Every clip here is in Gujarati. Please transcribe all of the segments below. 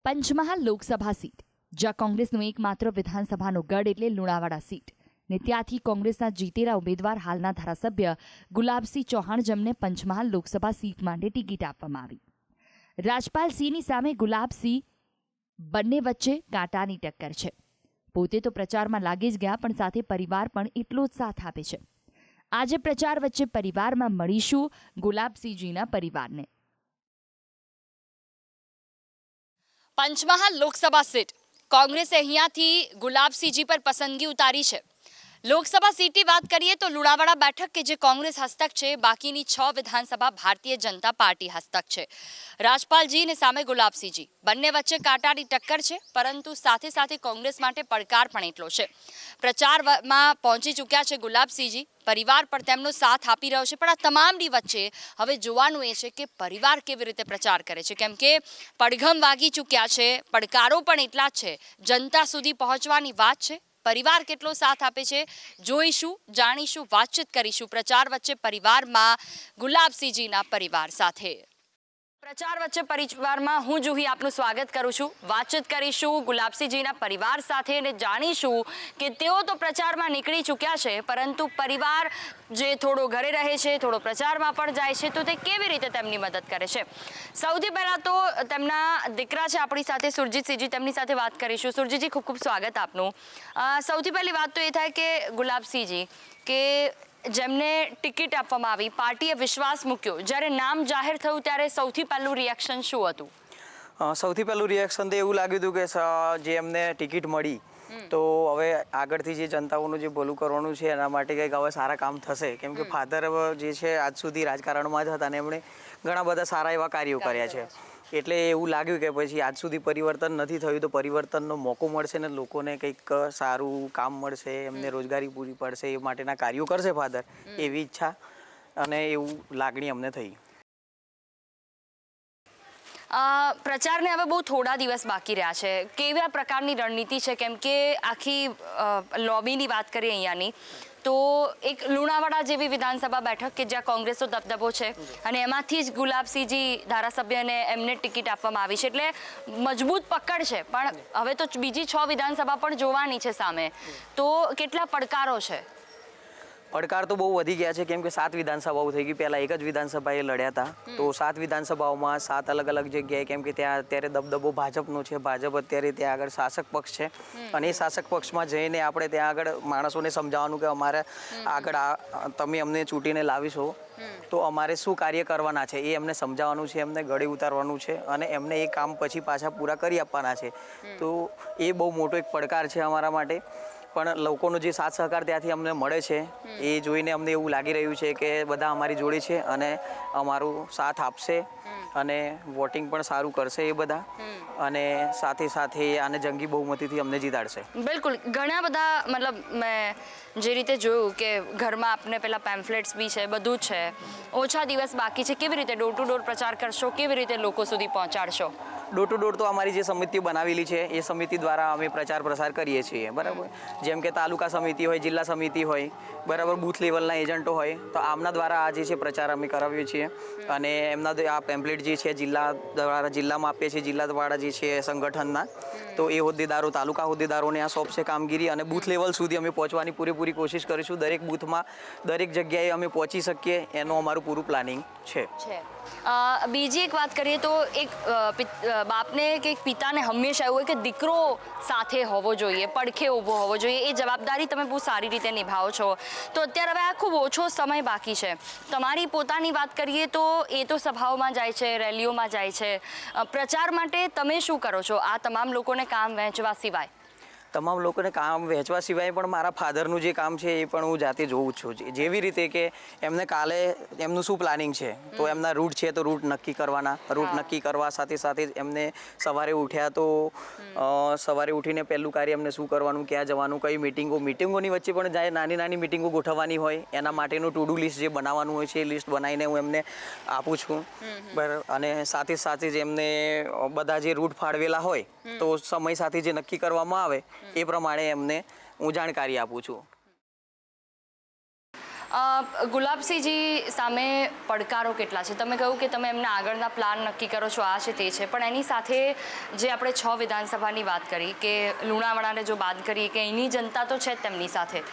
પંચમહાલ લોકસભા સીટ, જ્યાં કોંગ્રેસનો એકમાત્ર વિધાનસભાનો ગઢ એટલે લુણાવાડા સીટ ને ત્યાંથી કોંગ્રેસના જીતેલા ઉમેદવાર હાલના ધારાસભ્ય ગુલાબસિંહ ચૌહાણ જેમને પંચમહાલ લોકસભા સીટ માટે ટિકિટ આપવામાં આવી. રાજપાલસિંહની સામે ગુલાબસિંહ, બંને વચ્ચે કાંટાની ટક્કર છે. પોતે તો પ્રચારમાં લાગી જ ગયા, પણ સાથે પરિવાર પણ એટલો જ સાથ આપે છે. આજે પ્રચાર વચ્ચે પરિવારમાં મળીશું ગુલાબસિંહજીના પરિવારને. પંચમહાલ લોકસભા સીટ કોંગ્રેસે અહીંયાથી ગુલાબસિંહજી પર પસંદગી ઉતારી છે. લોકસભા સીટની વાત કરીએ તો લુણાવાડા બેઠક કે જે કોંગ્રેસ હસ્તક છે, બાકીની 6 વિધાનસભા ભારતીય જનતા પાર્ટી હસ્તક છે. રાજપાલજી ને સામે ગુલાબસિંહજી, બંને વચ્ચે કાંટાની ટક્કર છે, પરંતુ સાથે સાથે કોંગ્રેસ માટે પડકાર પણ એટલો છે. પ્રચારમાં પહોંચી ચૂક્યા છે ગુલાબસિંહજી, પરિવાર પણ તેમનો સાથ આપી રહ્યો છે. પણ આ તમામની વચ્ચે હવે જોવાનું એ છે કે પરિવાર કેવી રીતે પ્રચાર કરે છે, કેમ કે પડઘમ વાગી ચૂક્યા છે, પડકારો પણ એટલા જ છે. જનતા સુધી પહોંચવાની વાત છે. પરિવાર કેટલો સાથ આપે છે જોઈશું, જાણીશું, વાતચીત કરીશું પ્રચાર વચ્ચે પરિવારમાં ગુલાબસિંહજીના પરિવાર સાથે. પ્રચાર વચ્ચે પરિવારમાં હું જુહી આપનું સ્વાગત કરું છું. વાતચીત કરીશું ગુલાબસિંહજીના પરિવાર સાથે અને જાણીશું કે તેઓ તો પ્રચારમાં નીકળી ચૂક્યા છે, પરંતુ પરિવાર જે થોડો ઘરે રહે છે, થોડો પ્રચારમાં પણ જાય છે, તો તે કેવી રીતે તેમની મદદ કરે છે. સૌથી પહેલા તો તેમના દીકરા છે આપણી સાથે, સુરજીતસિંહજી, તેમની સાથે વાત કરીશું. સુરજીતજી, ખૂબ ખૂબ સ્વાગત આપનું. સૌથી પહેલી વાત તો એ થાય કે ગુલાબસિંહજી, કે જેમને ટિકિટ આપવામાં આવી, પાર્ટીએ વિશ્વાસ મૂક્યો, જ્યારે નામ જાહેર થયું ત્યારે સૌથી પહેલું રિએક્શન શું હતું? સૌથી પહેલું રિએક્શન તો એવું લાગ્યું હતું કે જે એમને ટિકિટ મળી તો હવે આગળથી જે જનતાઓનું જે ભલું કરવાનું છે એના માટે કંઈક હવે સારા કામ થશે. કેમ કે ફાધર જે છે આજ સુધી રાજકારણમાં જ હતા અને એમણે ઘણા બધા સારા એવા કાર્યો કર્યા છે. એટલે એવું લાગ્યું કે પછી આજ સુધી પરિવર્તન નથી થયું તો પરિવર્તનનો મોકો મળશે ને લોકોને કંઈક સારું કામ મળશે, એમને રોજગારી પૂરી પડશે, એ માટેના કાર્યો કરશે ફાધર, એવી ઈચ્છા અને એવું લાગણી અમને થઈ. પ્રચારને હવે બહુ થોડા દિવસ બાકી રહ્યા છે. કેવા પ્રકારની રણનીતિ છે? કેમ કે આખી લોબીની વાત કરીએ અહીંયાની, તો એક લુણાવાડા જેવી વિધાનસભા બેઠક કે જ્યાં કોંગ્રેસનો દબદબો છે અને એમાંથી જ ગુલાબસિંહજી ધારાસભ્યને એમને ટિકિટ આપવામાં આવી છે, એટલે મજબૂત પકડ છે. પણ હવે તો બીજી 6 વિધાનસભા પણ જોવાની છે સામે, તો કેટલા પડકારો છે? પડકાર તો બહુ વધી ગયા છે, કેમ કે 7 વિધાનસભાઓ થઈ ગઈ. પહેલાં એક જ વિધાનસભાએ લડ્યા હતા, તો 7 વિધાનસભાઓમાં 7 અલગ અલગ જગ્યાએ, કેમ કે ત્યાં અત્યારે દબદબો ભાજપનો છે. ભાજપ અત્યારે ત્યાં આગળ શાસક પક્ષ છે અને એ શાસક પક્ષમાં જઈને આપણે ત્યાં આગળ માણસોને સમજાવવાનું કે અમારે આગળ તમે અમને ચૂંટીને લાવીશો તો અમારે શું કાર્ય કરવાના છે એ એમને સમજાવવાનું છે, એમને ગળે ઉતારવાનું છે અને એમને એ કામ પછી પાછા પૂરા કરી આપવાના છે. તો એ બહુ મોટો એક પડકાર છે અમારા માટે. પણ લોકોનો જે સાથ સહકાર ત્યાંથી અમને મળે છે એ જોઈને અમને એવું લાગી રહ્યું છે કે બધા અમારી જોડે છે અને અમારું સાથ આપશે અને વોટિંગ પણ સારું કરશે એ બધા, અને સાથે સાથે આને જંગી બહુમતીથી અમને જીતાડશે. બિલકુલ. ઘણા બધા, મતલબ મેં જે રીતે જોયું કે ઘરમાં આપને પેલા પેમ્ફલેટ્સ બી છે, બધું જ છે, ઓછા દિવસ બાકી છે, કેવી રીતે ડોર ટુ ડોર પ્રચાર કરશો, કેવી રીતે લોકો સુધી પહોંચાડશો? ડોર ટુ ડોર તો અમારી જે સમિતિ બનાવેલી છે એ સમિતિ દ્વારા અમે પ્રચાર પ્રસાર કરીએ છીએ. બરાબર. જેમ કે તાલુકા સમિતિ હોય, જિલ્લા સમિતિ હોય, બરાબર, બૂથ લેવલના એજન્ટો હોય, તો આમના દ્વારા આ જે છે પ્રચાર અમે કરાવીએ છીએ અને એમના આ પેમ્પલેટ જે છે જિલ્લા દ્વારા જિલ્લામાં આપીએ છીએ, જિલ્લા દ્વારા જે છે સંગઠનના, તો એ હોદ્દેદારો, તાલુકા હોદ્દેદારોને આ સોંપશે કામગીરી અને બૂથ લેવલ સુધી અમે પહોંચવાની પૂરેપૂરી કોશિશ કરીશું. દરેક બૂથમાં, દરેક જગ્યાએ અમે પહોંચી શકીએ એનું અમારું પૂરું પ્લાનિંગ છે. બીજી એક વાત કરીએ તો એક બાપને કે એક પિતાને હંમેશા એવું હોય કે દીકરો સાથે હોવો જોઈએ, પડખે ઊભો હોવો જોઈએ. એ જવાબદારી તમે બહુ સારી રીતે નિભાવો છો. તો અત્યારે હવે આ ખૂબ ઓછો સમય બાકી છે. તમારી પોતાની વાત કરીએ તો એ તો સભાઓમાં જાય છે, રેલીઓમાં જાય છે. પ્રચાર માટે તમે શું કરો છો આ તમામ લોકોને કામ વહેંચવા સિવાય? તમામ લોકોને કામ વહેંચવા સિવાય પણ મારા ફાધરનું જે કામ છે એ પણ હું જાતે જોઉં છું. જેવી રીતે કે એમને કાલે એમનું શું પ્લાનિંગ છે, તો એમના રૂટ છે તો રૂટ નક્કી કરવાના, રૂટ નક્કી કરવા સાથે સાથે એમને સવારે ઉઠ્યા તો સવારે ઉઠીને પહેલું કાર્ય એમને શું કરવાનું, ક્યાં જવાનું, કઈ મિટિંગોની વચ્ચે પણ જાય નાની નાની મિટિંગો ગોઠવવાની હોય, એના માટેનું ટુ ડુ લિસ્ટ જે બનાવવાનું હોય છે એ લિસ્ટ બનાવીને હું એમને આપું છું. બરાબર. અને સાથે સાથે જ એમને બધા જે રૂટ ફાળવેલા હોય તો સમય સાથે જે નક્કી કરવામાં આવે એ પ્રમાણે એમને હું જાણકારી આપું છું. ગુલાબસિંહજી સામે પડકારો કેટલા છે? તમે કહ્યું કે તમે એમના આગળના પ્લાન નક્કી કરો છો, આ છે તે છે, પણ એની સાથે જે આપણે 6 વિધાનસભાની વાત કરી કે લુણાવાડાને જો બાદ કરીએ કે એની જનતા તો છે જ તેમની સાથે,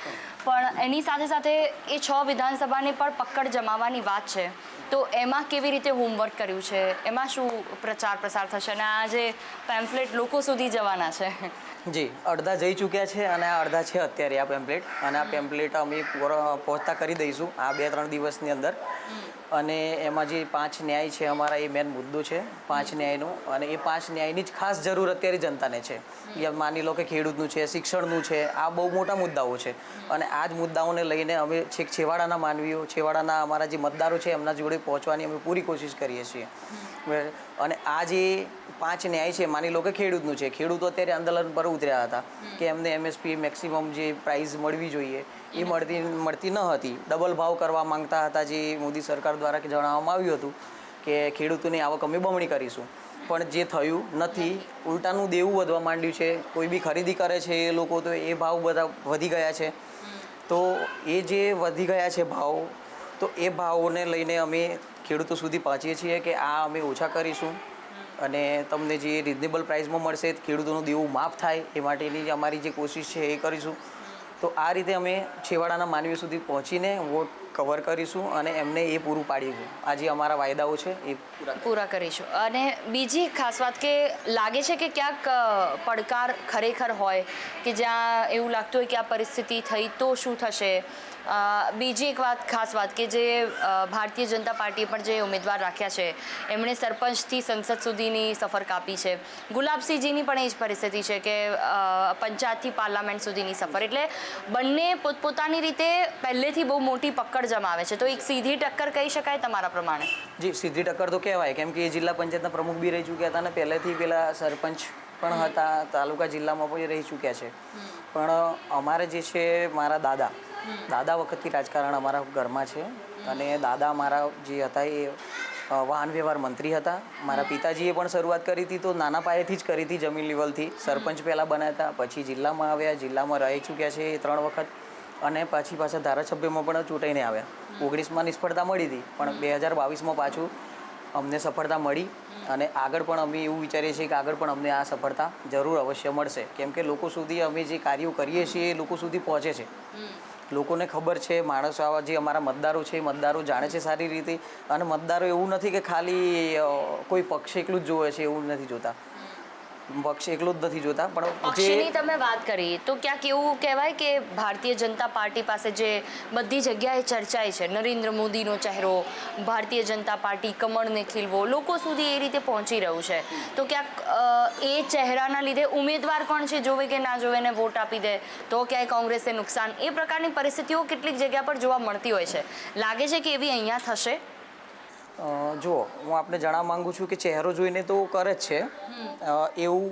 પણ એની સાથે સાથે એ 6 વિધાનસભાને પણ પકડ જમાવવાની વાત છે, તો એમાં કેવી રીતે હોમવર્ક કર્યું છે? એમાં શું પ્રચાર પ્રસાર થશે અને આ જે પેમ્ફલેટ લોકો સુધી જવાના છે? જી, અડધા જઈ ચૂક્યા છે અને આ અડધા છે અત્યારે આ પેમ્પલેટ, અને આ પેમ્પલેટ અમે પહોંચતા કરી દઈશું આ 2-3 દિવસની અંદર. અને એમાં જે 5 ન્યાય છે અમારા, એ મેન મુદ્દો છે 5 ન્યાયનો, અને એ 5 ન્યાયની જ ખાસ જરૂર અત્યારે જનતાને છે. માની લો કે ખેડૂતનું છે, શિક્ષણનું છે, આ બહુ મોટા મુદ્દાઓ છે, અને આ જ મુદ્દાઓને લઈને અમે છેક છેવાડાના માનવીઓ, છેવાડાના અમારા જે મતદારો છે એમના જોડે પહોંચવાની અમે પૂરી કોશિશ કરીએ છીએ. અને આ જે 5 ન્યાય છે, માની લો કે ખેડૂતનું છે, ખેડૂતો અત્યારે આંદોલન પર ઉતર્યા હતા કે એમને MSP મેક્સિમમ જે પ્રાઇસ મળવી જોઈએ એ મળતી ન હતી, ડબલ ભાવ કરવા માંગતા હતા, જે મોદી સરકાર દ્વારા જણાવવામાં આવ્યું હતું કે ખેડૂતોની આવક અમે બમણી કરીશું, પણ જે થયું નથી. ઉલટાનું દેવું વધવા માંડ્યું છે, કોઈ બી ખરીદી કરે છે એ લોકો તો એ ભાવ બધા વધી ગયા છે. તો એ જે વધી ગયા છે ભાવ, તો એ ભાવોને લઈને અમે ખેડૂતો સુધી પહોંચીએ છીએ કે આ અમે ઓછા કરીશું અને તમને જે રિઝનેબલ પ્રાઇસમાં મળશે, ખેડૂતોનું દેવું માફ થાય, એ માટેની અમારી જે કોશિશ છે એ કરીશું. તો આ રીતે અમે છેવાડાના માનવીઓ સુધી પહોંચીને વોટ કવર કરીશું અને એમને એ પૂરું પાડીશું. આ જે અમારા વાયદાઓ છે એ પૂરા કરીશું. અને બીજી એક ખાસ વાત કે લાગે છે કે ક્યાંક પડકાર ખરેખર હોય કે જ્યાં એવું લાગતું હોય કે આ પરિસ્થિતિ થઈ તો શું થશે. બીજી એક ખાસ વાત કે જે ભારતીય જનતા પાર્ટીએ પણ જે ઉમેદવાર રાખ્યા છે એમણે સરપંચથી સંસદ સુધીની સફર કાપી છે. ગુલાબસિંહજીની પણ એ જ પરિસ્થિતિ છે કે પંચાયતથી પાર્લામેન્ટ સુધીની સફર, એટલે બંને પોતપોતાની રીતે પહેલેથી બહુ મોટી પકડ જમાવે છે. તો એક સીધી ટક્કર કહી શકાય તમારા પ્રમાણે? જી, સીધી ટક્કર તો કહેવાય, કેમ કે એ જિલ્લા પંચાયતના પ્રમુખ બી રહી ચૂક્યા હતા અને પહેલેથી પેલા સરપંચ પણ હતા, તાલુકા જિલ્લામાં પણ રહી ચૂક્યા છે. પણ અમારે જે છે, મારા દાદા વખતથી રાજકારણ અમારા ઘરમાં છે, અને દાદા મારા જે હતા એ વાહન વ્યવહાર મંત્રી હતા. મારા પિતાજીએ પણ શરૂઆત કરી હતી તો નાના પાયેથી જ કરી હતી, જમીન લેવલથી. સરપંચ પહેલાં બન્યા હતા, પછી જિલ્લામાં આવ્યા, જિલ્લામાં રહી ચૂક્યા છે એ 3 વખત, અને પાછા ધારાસભ્યમાં પણ ચૂંટાઈને આવ્યા. 19માં નિષ્ફળતા મળી હતી, પણ 2022માં પાછું અમને સફળતા મળી, અને આગળ પણ અમે એવું વિચારીએ છીએ કે આગળ પણ અમને આ સફળતા જરૂર અવશ્ય મળશે, કેમ કે લોકો સુધી અમે જે કાર્યો કરીએ છીએ એ લોકો સુધી પહોંચે છે. લોકોને ખબર છે, માણસો આવા જે અમારા મતદારો છે એ મતદારો જાણે છે સારી રીતે, અને મતદારો એવું નથી કે ખાલી કોઈ પક્ષ એકલું જ જોવે છે, એવું નથી જોતા. પક્ષ એકલું જ નથી જોતા, પણ પક્ષની તમે વાત કરી તો ક્યાંક એવું કહેવાય કે ભારતીય જનતા પાર્ટી પાસે જે બધી જગ્યાએ ચર્ચાય છે, નરેન્દ્ર મોદીનો ચહેરો, ભારતીય જનતા પાર્ટી કમળને ખીલવો, લોકો સુધી એ રીતે પહોંચી રહ્યું છે, તો ક્યાંક એ ચહેરાના લીધે ઉમેદવાર કોણ છે જોવે કે ના જોવે ને વોટ આપી દે તો ક્યાંય કોંગ્રેસને નુકસાન, એ પ્રકારની પરિસ્થિતિઓ કેટલીક જગ્યા પર જોવા મળતી હોય છે. લાગે છે કે એવી અહીંયા થશે? જુઓ, હું આપને જણાવવા માંગુ છું કે ચહેરો જોઈને તો કરે જ છે એવું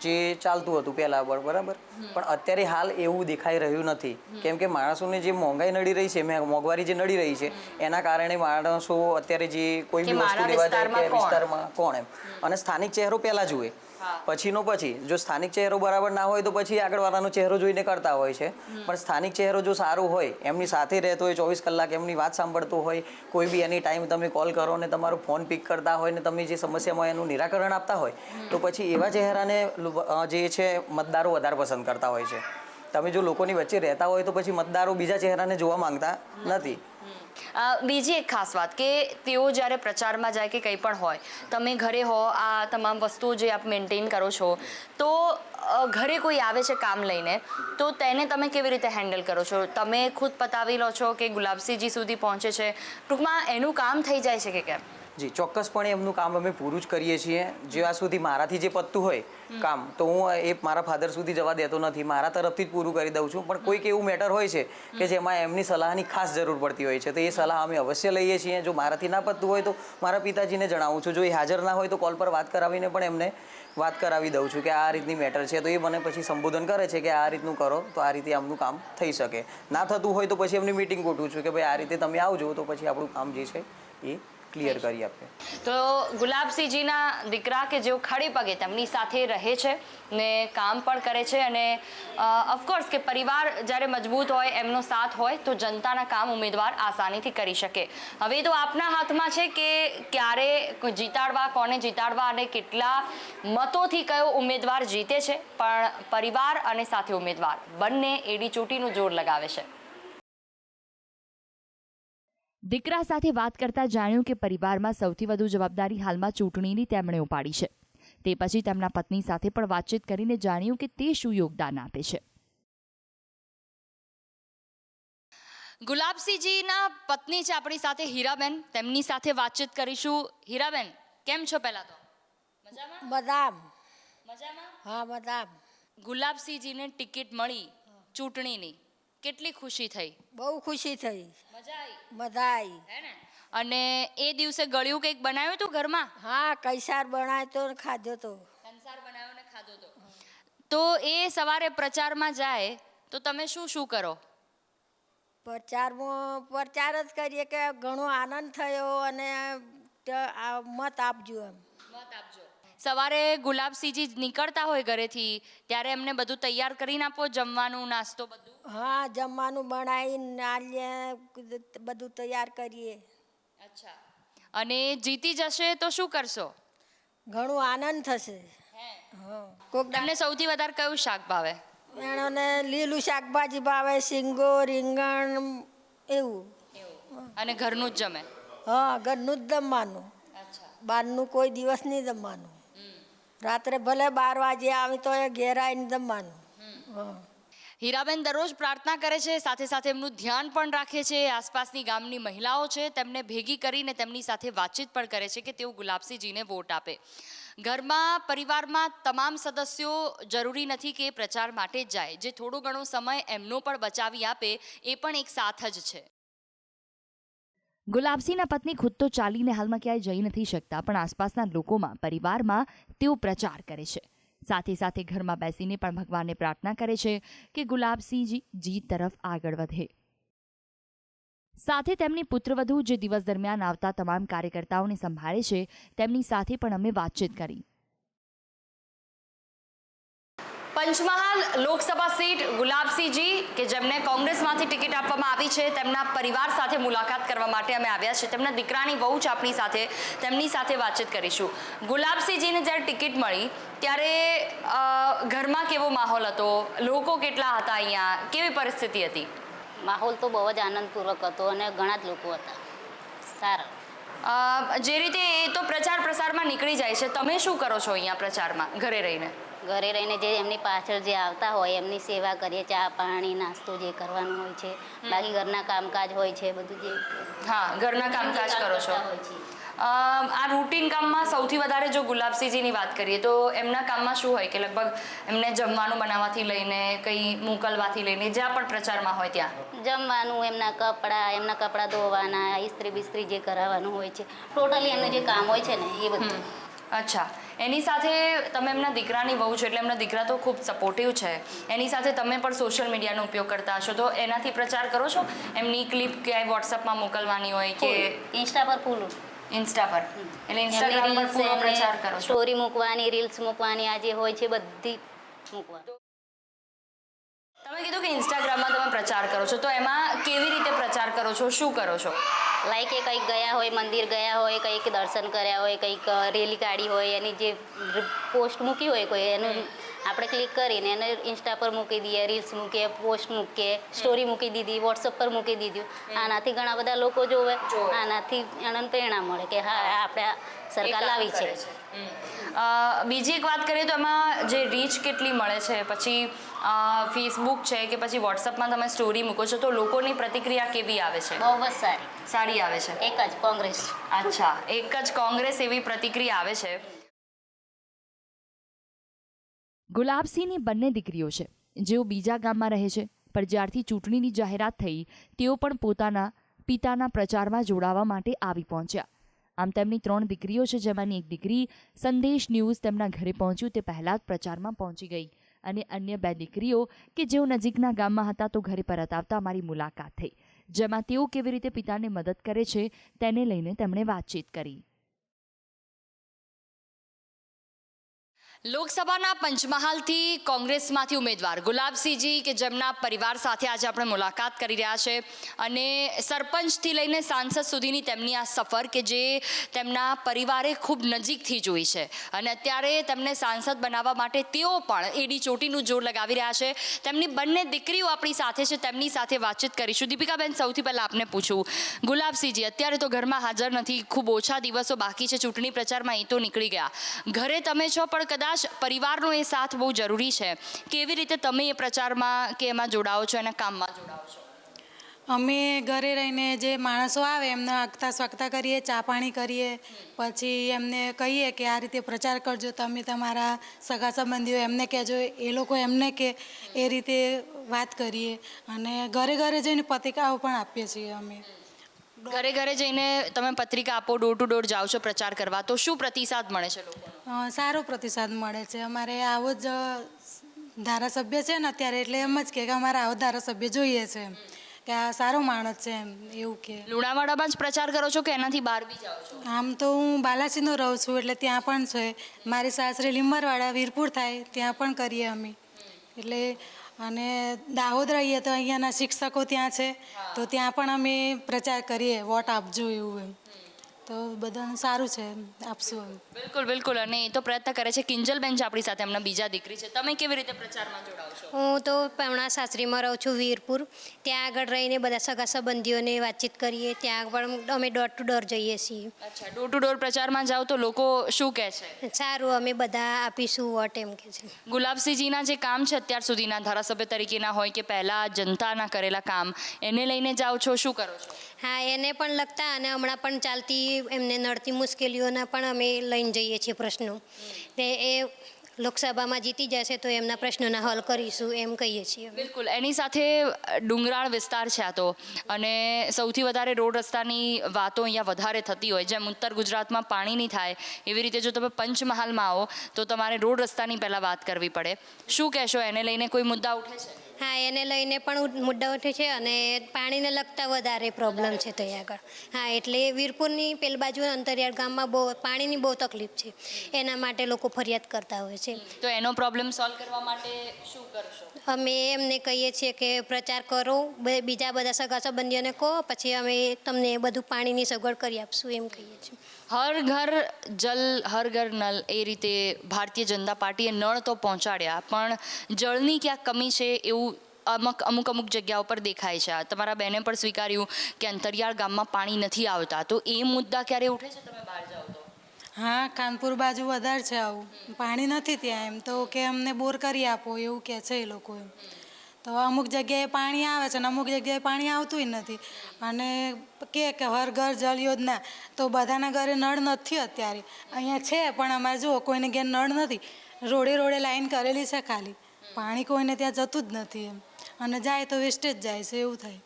જે ચાલતું હતું પહેલાં, બરાબર, પણ અત્યારે હાલ એવું દેખાઈ રહ્યું નથી, કેમ કે માણસોને જે મોંઘાઈ નડી રહી છે, મોંઘવારી જે નડી રહી છે એના કારણે માણસો અત્યારે જે કોઈ બી વસ્તુ લેવા જાય કે વિસ્તારમાં કોણ એમ, અને સ્થાનિક ચહેરો પહેલાં જુએ, પછી જો સ્થાનિક ચહેરો બરાબર ના હોય તો પછી આગળવાળાનો ચહેરો જોઈને કરતા હોય છે. પણ સ્થાનિક ચહેરો જો સારો હોય, એમની સાથે રહેતો હોય, 24 કલાક એમની વાત સાંભળતો હોય, કોઈ બી એની ટાઈમ તમે કોલ કરો ને તમારો ફોન પિક કરતા હોય ને તમે જે સમસ્યામાં એનું નિરાકરણ આપતા હોય, તો પછી એવા ચહેરાને જે છે મતદારો વધારે પસંદ કરતા હોય છે. તમે જો લોકોની વચ્ચે રહેતા હોય તો પછી મતદારો બીજા ચહેરાને જોવા માંગતા નથી. બીજી એક ખાસ વાત કે તેઓ જ્યારે પ્રચારમાં જાય કે કંઈ પણ હોય, તમે ઘરે હો, આ તમામ વસ્તુઓ જે આપ મેન્ટેન કરો છો, તો ઘરે કોઈ આવે છે કામ લઈને તો તેને તમે કેવી રીતે હેન્ડલ કરો છો? તમે ખુદ પતાવી લો છો કે ગુલાબસિંહજી સુધી પહોંચે છે? ટૂંકમાં એનું કામ થઈ જાય છે કે કેમ? જી, ચોક્કસપણે એમનું કામ અમે પૂરું જ કરીએ છીએ. જ્યાં સુધી મારાથી જે પતતું હોય કામ, તો હું એ મારા ફાધર સુધી જવા દેતો નથી, મારા તરફથી જ પૂરું કરી દઉં છું. પણ કોઈક એવું મેટર હોય છે કે જેમાં એમની સલાહની ખાસ જરૂર પડતી હોય છે, તો એ સલાહ અમે અવશ્ય લઈએ છીએ. જો મારાથી ના પતતું હોય તો મારા પિતાજીને જણાવું છું, જો એ હાજર ના હોય તો કોલ પર વાત કરાવીને પણ એમને વાત કરાવી દઉં છું કે આ રીતની મેટર છે, તો એ મને પછી સંબોધન કરે છે કે આ રીતનું કરો તો આ રીતે આમનું કામ થઈ શકે. ના થતું હોય તો પછી એમની મિટિંગ ગોઠવું છું કે ભાઈ આ રીતે તમે આવજો તો પછી આપણું કામ જે છે એ ક્લિયર કરી આપીએ. તો ગુલાબસિંહજીના દીકરા કે જેઓ ખડે પગે તેમની સાથે રહે છે ને કામ પણ કરે છે અને ઓફકોર્સ કે પરિવાર જ્યારે મજબૂત હોય એમનો સાથ હોય તો જનતાના કામ ઉમેદવાર આસાનીથી કરી શકે. હવે તો આપના હાથમાં છે કે ક્યારે જીતાડવા, કોને જીતાડવા અને કેટલા મતોથી કયો ઉમેદવાર જીતે છે, પણ પરિવાર અને સાથે ઉમેદવાર બંને એડી ચોટીનું જોર લગાવે છે. દીકરા સાથે વાત કરતા જાણ્યું કે પરિવારમાં સૌથી વધુ જવાબદારી હાલમાં ચૂંટણીની તેમણે ઉપાડી છે. તે પછી તેમના પત્ની સાથે પણ વાતચીત કરીને જાણ્યું કે તે શું યોગદાન આપે છે. ગુલાબસિંહજીના પત્ની છે આપણી સાથે હીરાબેન, તેમની સાથે વાતચીત કરીશું. હીરાબેન, કેમ છો? પહેલા તો મજામાં? હા, બદામ. ગુલાબસિંહજીને ટિકિટ મળી ચૂંટણીની, કેટલી ખુશી થઈ? બહુ ખુશી થઈ. મજા આવી. હે ને? અને એ દિવસે ગળ્યું કંઈક બનાવ્યું હતું ઘરમાં? હા, કૈસાર બનાવ્યો તો ખાધો તો. કંસાર બનાવ્યો ને ખાધો તો. તો એ સવારે પ્રચારમાં જાય તો તમે શું શું કરો? પ્રચાર જ કરીએ કે ઘણો આનંદ થયો અને મત આપજો એમ. મત આપજો. સવારે ગુલાબસિંહજી નીકળતા હોય ઘરેથી ત્યારે એમને બધું તૈયાર કરીને આપો, જમવાનું, નાસ્તો બધું? હા, જમવાનું બનાવીને નાલીએ બધું તૈયાર કરીએ. અચ્છા. અને જીતી જશે તો શું કરશો? ઘણું આનંદ થશે. હા. કોક તમને સૌથી વધારે કયું શાક ભાવે? એણોને લીલું શાકભાજી ભાવે, શીંગો, રીંગણ એવું. અને ઘરનું જ જમે? હા, ઘરનું જ જમવાનું. અચ્છા. બહારનું કોઈ દિવસ નહીં જમવાનું. રાત્રે ભલે 12 વાગે આવી તો એ ઘેર આવીને જમવાનું. હા. હીરાબેન દરરોજ પ્રાર્થના કરે છે, સાથે સાથે એમનું ધ્યાન પણ રાખે છે. આસપાસની ગામની મહિલાઓ છે તેમને ભેગી કરીને તેમની સાથે વાતચીત પણ કરે છે કે તેઓ ગુલાબસિંહજીને વોટ આપે. ઘરમાં, પરિવારમાં તમામ સદસ્યો જરૂરી નથી કે પ્રચાર માટે જ જાય. જે થોડો ઘણો સમય એમનો પણ બચાવી આપે એ પણ એક સાથ જ છે. ગુલાબસિંહના પત્ની ખુદ તો ચાલીને હાલમાં ક્યાંય જઈ નથી શકતા, પણ આસપાસના લોકોમાં, પરિવારમાં તેઓ પ્રચાર કરે છે. સાથે સાથે ઘરમાં બેસીને પણ ભગવાનને પ્રાર્થના કરે છે કે ગુલાબસિંહજી જીત તરફ આગળ વધે. સાથે તેમની પુત્રવધુ જે દિવસ દરમિયાન આવતા તમામ કાર્યકર્તાઓને સંભાળે છે તેમની સાથે પણ અમે વાતચીત કરી. પંચમહાલ લોકસભા સીટ ગુલાબસિંહજી કે જેમને કોંગ્રેસમાંથી ટિકિટ આપવામાં આવી છે તેમના પરિવાર સાથે મુલાકાત કરવા માટે અમે આવ્યા છે. તેમના દીકરાની વહુ છે આપણી સાથે, તેમની સાથે વાતચીત કરીશું. ગુલાબસિંહજીને જ્યારે ટિકિટ મળી ત્યારે ઘરમાં કેવો માહોલ હતો? લોકો કેટલા હતા અહીંયા? કેવી પરિસ્થિતિ હતી? માહોલ તો બહુ જ આનંદપૂર્વક હતો અને ઘણા જ લોકો હતા. સારા. જે રીતે એ તો પ્રચાર પ્રસારમાં નીકળી જાય છે, તમે શું કરો છો અહીંયા પ્રચારમાં ઘરે રહીને? ઘરે રહીને જે એમની પાછળ જે આવતા હોય એમની સેવા કરીએ, ચા પાણી નાસ્તો જે કરવાનું હોય છે, બાકી ઘરના કામકાજ હોય છે બધું જે. હા, ઘરના કામકાજ કરો છો. આ રૂટીન કામમાં સૌથી વધારે જો ગુલાબસિંહજીની વાત કરીએ તો એમના કામમાં શું હોય કે લગભગ એમને જમવાનું બનાવવાથી લઈને કંઈ મોકલવાથી લઈને જ્યાં પણ પ્રચારમાં હોય ત્યાં જમવાનું, એમના કપડાં ધોવાના, ઇસ્ત્રી બિસ્ત્રી જે કરાવવાનું હોય છે, ટોટલી એમનું જે કામ હોય છે ને એ બધું. અચ્છા. એની સાથે તમે એમના દીકરાની વહુ છો એટલે એમના દીકરા તો ખૂબ સપોર્ટિવ છે. એની સાથે તમે પણ સોશિયલ મીડિયાનો ઉપયોગ કરતા હશો, તો એનાથી પ્રચાર કરો છો? એમની ક્લિપ ક્યાંય વોટ્સઅપમાં મોકલવાની હોય કે ઇન્સ્ટા પર ફૂલ? ઇન્સ્ટા પર, એટલે ઇન્સ્ટાગ્રામ પર પૂરો પ્રચાર કરો છો? સ્ટોરી મૂકવાની, રીલ્સ મૂકવાની, આ જે હોય છે બધી મૂકવાની. તમે કીધું કે ઇન્સ્ટાગ્રામમાં તમે પ્રચાર કરો છો, તો એમાં કેવી રીતે પ્રચાર કરો છો? શું કરો છો? લાઈક એ કંઈક ગયા હોય, મંદિર ગયા હોય, કંઈક દર્શન કર્યા હોય, કંઈક રેલી કાઢી હોય, એની જે પોસ્ટ મૂકી હોય કોઈ, એનું આપણે ક્લિક કરીને એને ઇન્સ્ટા પર મૂકી દઈએ, રીલ્સ મૂકીએ, પોસ્ટ મૂકીએ, સ્ટોરી મૂકી દીધી, વોટ્સઅપ પર મૂકી દીધું. આનાથી ઘણા બધા લોકો જોવે, આનાથી એને પ્રેરણા મળે કે હા આપણે સરકાર લાવી છે. બીજી એક વાત કરીએ તો એમાં જે રીચ કેટલી મળે છે? પછી ફેસબુક છે કે પછી વોટ્સઅપમાં તમે સ્ટોરી મૂકો છો તો લોકોની પ્રતિક્રિયા કેવી આવે છે? બહુ જ સારી આવે છે. એક જ કોંગ્રેસ. અચ્છા, એક જ કોંગ્રેસ એવી પ્રતિક્રિયા આવે છે. ગુલાબસિંહની બંને દીકરીઓ છે જેઓ બીજા ગામમાં રહે છે, પણ જ્યારથી ચૂંટણીની જાહેરાત થઈ તેઓ પણ પોતાના પિતાના પ્રચારમાં જોડાવા માટે આવી પહોંચ્યા. આમ તેમની 3 દીકરીઓ છે, જેમાંની એક દીકરી સંદેશ ન્યૂઝ તેમના ઘરે પહોંચ્યું તે પહેલાં જ પ્રચારમાં પહોંચી ગઈ અને અન્ય 2 દીકરીઓ કે જેઓ નજીકના ગામમાં હતા તો ઘરે પરત આવતા અમારી મુલાકાત થઈ. જેમાં તેઓ કેવી રીતે પિતાને મદદ કરે છે તેને લઈને તેમણે વાતચીત કરી. લોકસભાના પંચમહાલથી કોંગ્રેસમાંથી ઉમેદવાર ગુલાબસિંહજી કે જેમના પરિવાર સાથે આજે આપણે મુલાકાત કરી રહ્યા છે અને સરપંચથી લઈને સાંસદ સુધીની તેમની આ સફર કે જે તેમના પરિવારે ખૂબ નજીકથી જોઈ છે અને અત્યારે તેમને સાંસદ બનાવવા માટે તેઓ પણ એડી ચોટીનું જોર લગાવી રહ્યા છે. તેમની બંને દીકરીઓ આપણી સાથે છે, તેમની સાથે વાતચીત કરીશું. દીપિકાબેન, સૌથી પહેલાં આપને પૂછું, ગુલાબસિંહજી અત્યારે તો ઘરમાં હાજર નથી, ખૂબ ઓછા દિવસો બાકી છે ચૂંટણી પ્રચારમાં, એ તો નીકળી ગયા. ઘરે તમે છો પણ કદાચ પરિવારનો એ સાથ બહુ જરૂરી છે. કેવી રીતે તમે એ પ્રચારમાં કે એમાં જોડાઓ છો, એના કામમાં જોડાઓ છો? અમે ઘરે રહીને જે માણસો આવે એમને આગતા સ્વાગતા કરીએ, ચા પાણી કરીએ, પછી એમને કહીએ કે આ રીતે પ્રચાર કરજો, તમે તમારા સગા સંબંધીઓ એમને કહેજો, એ લોકો એમને કે, એ રીતે વાત કરીએ અને ઘરે ઘરે જઈને પત્રિકાઓ પણ આપીએ છીએ અમે. ઘરે ઘરે જઈને તમે પત્રિકા આપો, ડોર ટુ ડોર જાઓ છો પ્રચાર કરવા, તો શું પ્રતિસાદ મળે છે લોકો? સારો પ્રતિસાદ મળે છે. અમારે આવો જ ધારાસભ્ય છે ને અત્યારે, એટલે એમ જ કે અમારે આવો ધારાસભ્ય જોઈએ છે, કે આ સારો માણસ છે એમ, એવું કે. લુણાવાડામાં જ પ્રચાર કરો છો કે એનાથી બહાર બી જાઓ છો? આમ તો હું બાલાસીનો રહું છું એટલે ત્યાં પણ છે. મારી સાસરી લીંબરવાડા વીરપુર થાય, ત્યાં પણ કરીએ અમે. એટલે અને દાહોદ રહીએ તો અહીંયાના શિક્ષકો ત્યાં છે, તો ત્યાં પણ અમે પ્રચાર કરીએ, વોટ આપજો એવું એમ. તો બધાનું સારું છે, આપશું એમ. બિલકુલ બિલકુલ. અને એ તો પ્રયત્ન કરે છે. કિંજલબેન છે આપણી સાથે, એમના બીજા દીકરી છે. તમે કેવી રીતે પ્રચારમાં જોડાઓ છો? હું તો પમણા સાસરીમાં રહું છું વીરપુર. ત્યાં આગળ રહીને બધા સગા સંબંધીઓને વાતચીત કરીએ. ત્યાં પણ અમે ડોર ટુ ડોર જઈએ છીએ. અચ્છા, ડોર ટુ ડોર પ્રચારમાં જાઓ તો લોકો શું કહે છે? સારું, અમે બધા આપીશું વોટ એમ કે છે. ગુલાબસિંહજીના જે કામ છે અત્યાર સુધીના, ધારાસભ્ય તરીકેના હોય કે પહેલાં જનતાના કરેલા કામ, એને લઈને જાઓ છો, શું કરો છો? હા, એને પણ લગતા અને હમણાં પણ ચાલતી એમને નડતી મુશ્કેલીઓના પણ અમે લઈને જઈએ છીએ પ્રશ્નો. તે એ લોકસભામાં જીતી જશે તો એમના પ્રશ્નોના હલ કરીશું એમ કહીએ છીએ. બિલકુલ. એની સાથે ડુંગરાળ વિસ્તાર છે આ તો, અને સૌથી વધારે રોડ રસ્તાની વાતો અહીંયા વધારે થતી હોય. જેમ ઉત્તર ગુજરાતમાં પાણીની થાય, એવી રીતે જો તમે પંચમહાલમાં આવો તો તમારે રોડ રસ્તાની પહેલાં વાત કરવી પડે. શું કહેશો, એને લઈને કોઈ મુદ્દા ઉઠે છે? હા, એને લઈને પણ મુદ્દા ઉઠે છે અને પાણીને લગતા વધારે પ્રોબ્લેમ છે ત્યાં આગળ. હા, એટલે વીરપુરની પેલી બાજુ અંતરિયાળ ગામમાં બહુ પાણીની બહુ તકલીફ છે, એના માટે લોકો ફરિયાદ કરતા હોય છે. તો એનો પ્રોબ્લેમ સોલ્વ કરવા માટે શું કરશો? અમે એમને કહીએ છીએ કે પ્રચાર કરો, બીજા બધા સગા સંબંધીઓને કહો, પછી અમે તમને બધું પાણીની સગવડ કરી આપશું એમ કહીએ છીએ. હર ઘર જલ હર ઘર નલ, એ રીતે ભારતીય જનતા પાર્ટીએ નળ તો પહોંચાડ્યા, પણ જળની ક્યાંક કમી છે એવું અમુક જગ્યાઓ પર દેખાય છે. તમારા બેને પણ સ્વીકાર્યું કે અંતરિયાળ ગામમાં પાણી નથી આવતા, તો એ મુદ્દા ક્યારે ઉઠે છે તમે બહાર જાઓ તો? હા, કાનપુર બાજુ વધારે છે આવું, પાણી નથી ત્યાં, એમ તો કે અમને બોર કરી આપો એવું કહે છે એ લોકો એમ. તો અમુક જગ્યાએ પાણી આવે છે અને અમુક જગ્યાએ પાણી આવતું નથી. અને કે હર ઘર જલ યોજના, તો બધાના ઘરે નળ નથી અત્યારે. અહીંયા છે પણ અમારે જુઓ કોઈને ઘેર નળ નથી, રોડે રોડે લાઈન કરેલી છે ખાલી, પાણી કોઈને ત્યાં જતું જ નથી એમ, અને જાય તો વેસ્ટેજ જાય છે એવું થાય.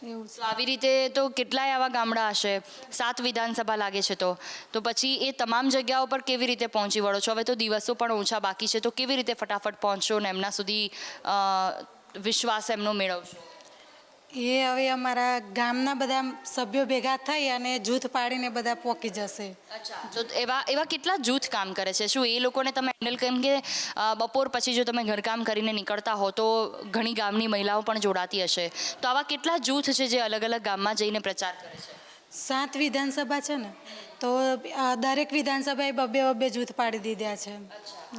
એવું તો આવી રીતે તો કેટલાય આવા ગામડા હશે, 7 વિધાનસભા લાગે છે, તો પછી એ તમામ જગ્યાઓ પર કેવી રીતે પહોંચી વળો છો? હવે તો દિવસો પણ ઓછા બાકી છે, તો કેવી રીતે ફટાફટ પહોંચશો ને એમના સુધી વિશ્વાસ એમનો મેળવશો? એ હવે અમારા ગામના બધા સભ્યો ભેગા થઈ અને જૂથ પાડીને બધા પહોંચી જશે. અચ્છા, તો એવા કેટલા જૂથ કામ કરે છે? શું એ લોકોને તમે હેન્ડલ, કેમ કે બપોર પછી જો તમે ઘરકામ કરીને નીકળતા હો તો ઘણી ગામની મહિલાઓ પણ જોડાતી હશે, તો આવા કેટલા જૂથ છે જે અલગ અલગ ગામમાં જઈને પ્રચાર કરે છે? 7 વિધાનસભા છે ને, તો દરેક વિધાનસભાએ બબ્બે જૂથ પાડી દીધા છે.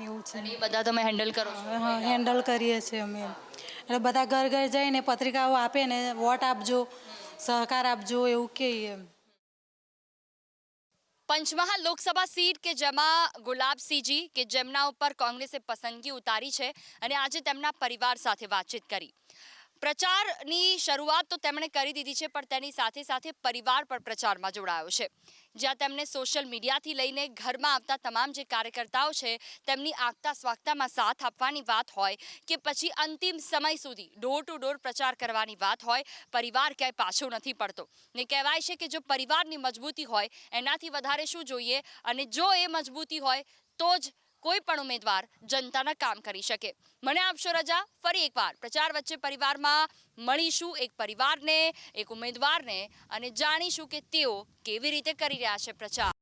એવું છે. એ બધા તમે હેન્ડલ કરો છો? હા, હેન્ડલ કરીએ છીએ અમે. એટલે બધા ઘર ઘર જઈને પત્રિકાઓ આપે ને વોટ આપજો, સહકાર આપજો એવું કહીએ. પંચમહાલ લોકસભા સીટ કે જેમાં ગુલાબસિંહજી કે જેમના ઉપર કોંગ્રેસે પસંદગી ઉતારી છે અને આજે તેમના પરિવાર સાથે વાતચીત કરી. પ્રચારની શરૂઆત તો તેમણે કરી દીધી છે, પણ તેની સાથે સાથે પરિવાર પણ પ્રચારમાં જોડાયો છે, જ્યાં તેમને સોશિયલ મીડિયાથી લઈને ઘરમાં આવતા તમામ જે કાર્યકર્તાઓ છે તેમની આગતા સ્વાગતામાં સાથ આપવાની વાત હોય કે પછી અંતિમ સમય સુધી ડોર ટુ ડોર પ્રચાર કરવાની વાત હોય, પરિવાર ક્યાંય પાછો નથી પડતો. ને કહેવાય છે કે જો પરિવારની મજબૂતી હોય એનાથી વધારે શું જોઈએ, અને જો એ મજબૂતી હોય તો જ કોઈ પણ ઉમેદવાર જનતાના કામ કરી શકે. મને આપશો રજા. ફરી એકવાર પ્રચાર વચ્ચે પરિવારમાં મળીશું, એક પરિવારને, એક ઉમેદવારને, અને જાણીશું કે તેઓ કેવી રીતે કરી રહ્યા છે પ્રચાર.